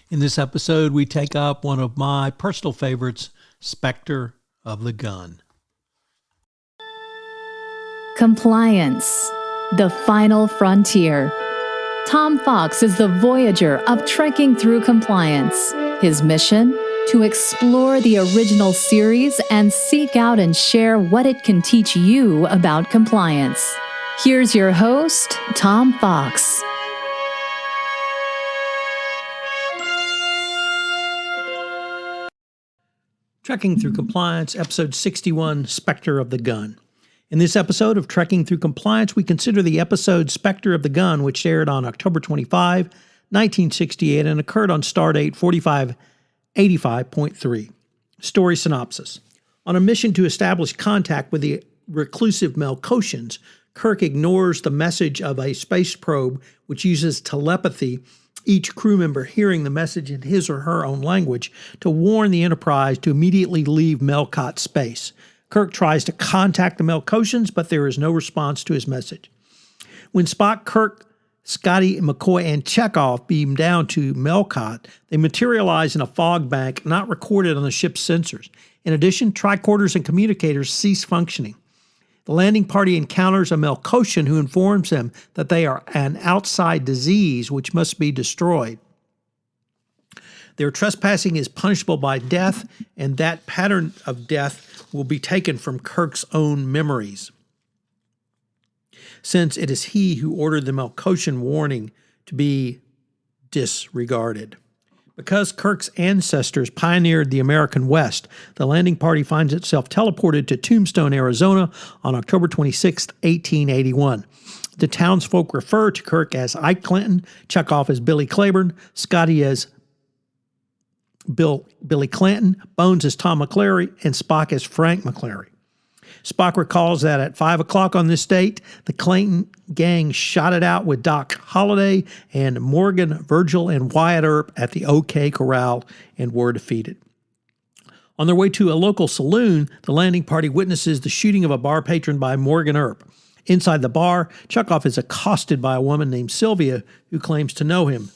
In this episode, we take up one of my personal favorites, Spectre of the Gun. Compliance, the final frontier. Tom Fox is the voyager of trekking through compliance. His mission? To explore the original series and seek out and share what it can teach you about compliance. Here's your host, Tom Fox. Trekking Through Compliance, Episode 61, Spectre of the Gun. In this episode of Trekking Through Compliance, we consider the episode Spectre of the Gun, which aired on October 25, 1968, and occurred on Stardate 4585.3. Story synopsis. On a mission to establish contact with the reclusive Melcotians, Kirk ignores the message of a space probe which uses telepathy, each crew member hearing the message in his or her own language, to warn the Enterprise to immediately leave Melcot space. Kirk tries to contact the Melcotians, but there is no response to his message. When Spock, Kirk, Scotty, McCoy, and Chekhov beam down to Melcot, they materialize in a fog bank not recorded on the ship's sensors. In addition, tricorders and communicators cease functioning. The landing party encounters a Melcotian who informs them that they are an outside disease which must be destroyed. Their trespassing is punishable by death, and that pattern of death will be taken from Kirk's own memories, since it is he who ordered the Melcotian warning to be disregarded. Because Kirk's ancestors pioneered the American West, the landing party finds itself teleported to Tombstone, Arizona on October 26, 1881. The townsfolk refer to Kirk as Ike Clinton, Chekhov as Billy Claiborne, Scotty as Billy Clanton, Bones as Tom McClary, and Spock as Frank McClary. Spock recalls that at 5 o'clock on this date, the Clayton gang shot it out with Doc Holliday and Morgan, Virgil, and Wyatt Earp at the OK Corral and were defeated. On their way to a local saloon, the landing party witnesses the shooting of a bar patron by Morgan Earp. Inside the bar, Chekhov is accosted by a woman named Sylvia who claims to know him.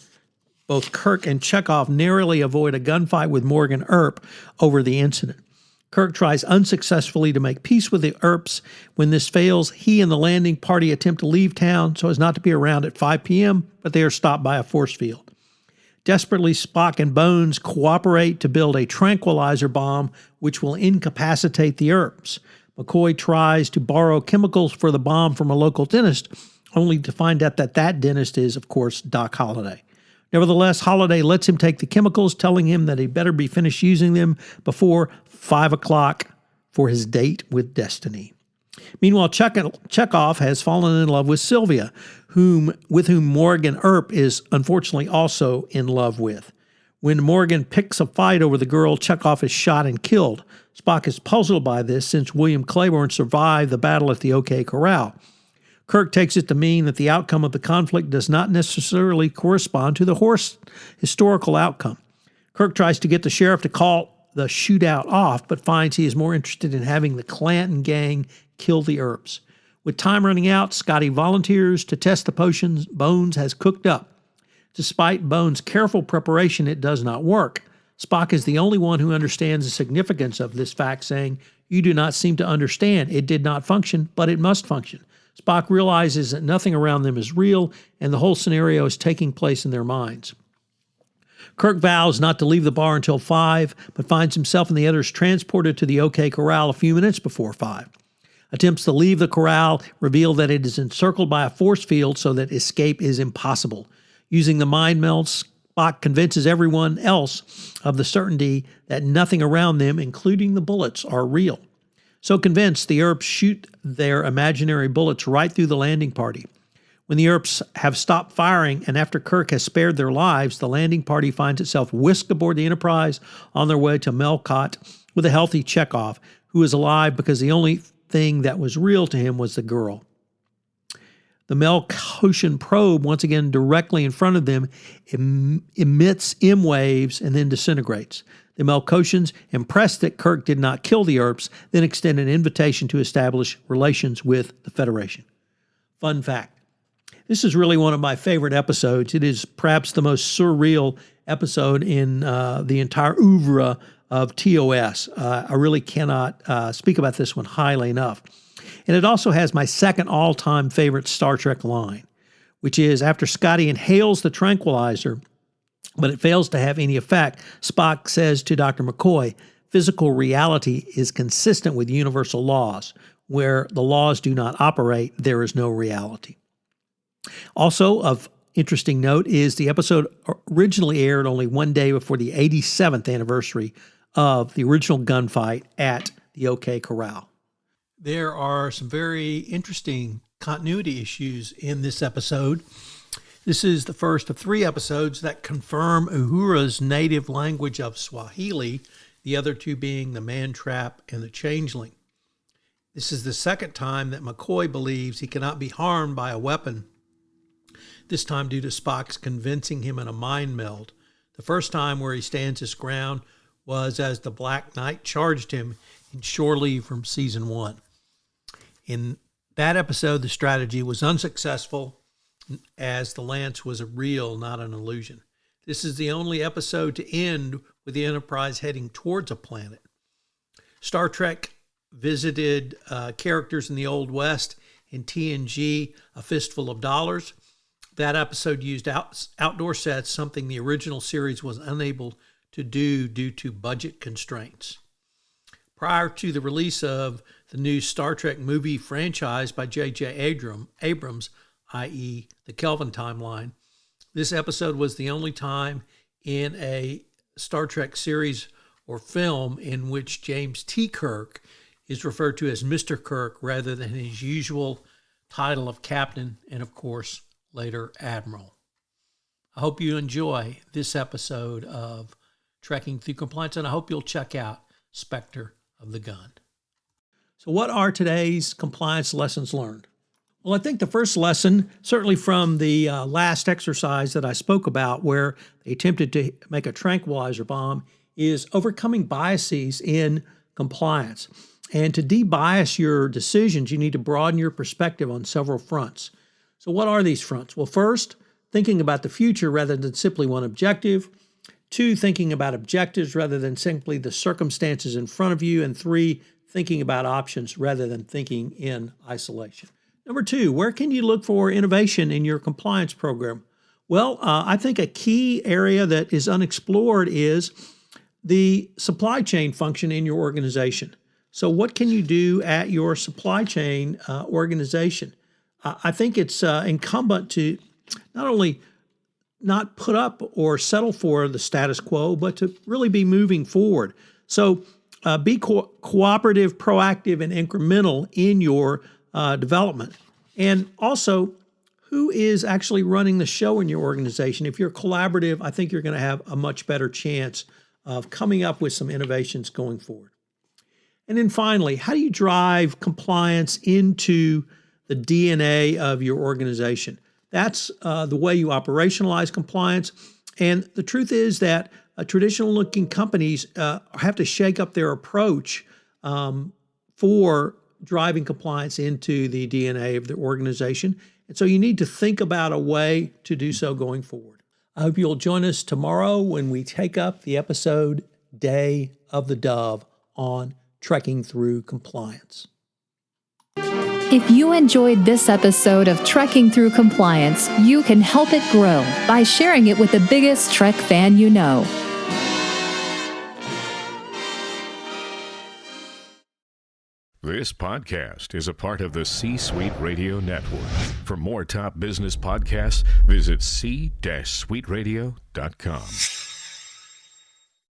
Both Kirk and Chekhov narrowly avoid a gunfight with Morgan Earp over the incident. Kirk tries unsuccessfully to make peace with the Earps. When this fails, he and the landing party attempt to leave town so as not to be around at 5 p.m., but they are stopped by a force field. Desperately, Spock and Bones cooperate to build a tranquilizer bomb which will incapacitate the Earps. McCoy tries to borrow chemicals for the bomb from a local dentist, only to find out that dentist is, of course, Doc Holliday. Nevertheless, Holliday lets him take the chemicals, telling him that he better be finished using them before 5 o'clock for his date with Destiny. Meanwhile, Chekhov has fallen in love with Sylvia, with whom Morgan Earp is unfortunately also in love with. When Morgan picks a fight over the girl, Chekhov is shot and killed. Spock is puzzled by this since William Claiborne survived the battle at the OK Corral. Kirk takes it to mean that the outcome of the conflict does not necessarily correspond to the historical outcome. Kirk tries to get the sheriff to call the shootout off, but finds he is more interested in having the Clanton gang kill the Earps. With time running out, Scotty volunteers to test the potions Bones has cooked up. Despite Bones' careful preparation, it does not work. Spock is the only one who understands the significance of this fact, saying, "You do not seem to understand. It did not function, but it must function." Spock realizes that nothing around them is real, and the whole scenario is taking place in their minds. Kirk vows not to leave the bar until 5, but finds himself and the others transported to the OK Corral a few minutes before 5. Attempts to leave the corral reveal that it is encircled by a force field so that escape is impossible. Using the mind meld, Spock convinces everyone else of the certainty that nothing around them, including the bullets, are real. So convinced, the Earps shoot their imaginary bullets right through the landing party. When the Earps have stopped firing and after Kirk has spared their lives, the landing party finds itself whisked aboard the Enterprise on their way to Melcot with a healthy Chekhov, who is alive because the only thing that was real to him was the girl. The Melcotian probe, once again directly in front of them, emits M waves and then disintegrates. The Melcotians, impressed that Kirk did not kill the Earps, then extend an invitation to establish relations with the Federation. Fun fact. This is really one of my favorite episodes. It is perhaps the most surreal episode in the entire oeuvre of TOS. I really cannot speak about this one highly enough. And it also has my second all-time favorite Star Trek line, which is after Scotty inhales the tranquilizer, but it fails to have any effect, Spock says to Dr. McCoy, physical reality is consistent with universal laws. Where the laws do not operate, there is no reality. Also of interesting note is the episode originally aired only one day before the 87th anniversary of the original gunfight at the OK Corral. There are some very interesting continuity issues in this episode. This is the first of 3 episodes that confirm Uhura's native language of Swahili, the other 2 being the man-trap and the changeling. This is the second time that McCoy believes he cannot be harmed by a weapon, this time due to Spock's convincing him in a mind meld. The first time where he stands his ground was as the Black Knight charged him in Shore Leave from Season 1. In that episode, the strategy was unsuccessful as the lance was a real, not an illusion. This is the only episode to end with the Enterprise heading towards a planet. Star Trek visited characters in the Old West in TNG, A Fistful of Dollars. That episode used outdoor sets, something the original series was unable to do due to budget constraints. Prior to the release of the new Star Trek movie franchise by J.J. Abrams, i.e. the Kelvin timeline, this episode was the only time in a Star Trek series or film in which James T. Kirk is referred to as Mr. Kirk rather than his usual title of captain and, of course, later admiral. I hope you enjoy this episode of Trekking Through Compliance, and I hope you'll check out Spectre of the Gun. So what are today's compliance lessons learned? Well, I think the first lesson, certainly from the last exercise that I spoke about where they attempted to make a tranquilizer bomb, is overcoming biases in compliance. And to de-bias your decisions, you need to broaden your perspective on several fronts. So what are these fronts? Well, first, thinking about the future rather than simply one objective. 2, thinking about objectives rather than simply the circumstances in front of you. And 3, thinking about options rather than thinking in isolation. Number 2, where can you look for innovation in your compliance program? Well, I think a key area that is unexplored is the supply chain function in your organization. So what can you do at your supply chain organization? I think it's incumbent to not only not put up or settle for the status quo, but to really be moving forward. So be cooperative, proactive, and incremental in your development. And also, who is actually running the show in your organization? If you're collaborative, I think you're going to have a much better chance of coming up with some innovations going forward. And then finally, how do you drive compliance into the DNA of your organization? That's the way you operationalize compliance. And the truth is that traditional-looking companies have to shake up their approach for driving compliance into the DNA of the organization. And so you need to think about a way to do so going forward. I hope you'll join us tomorrow when we take up the episode Day of the Dove on Trekking Through Compliance. If you enjoyed this episode of Trekking Through Compliance, you can help it grow by sharing it with the biggest Trek fan you know. This podcast is a part of the C-Suite Radio Network. For more top business podcasts, visit c-suiteradio.com.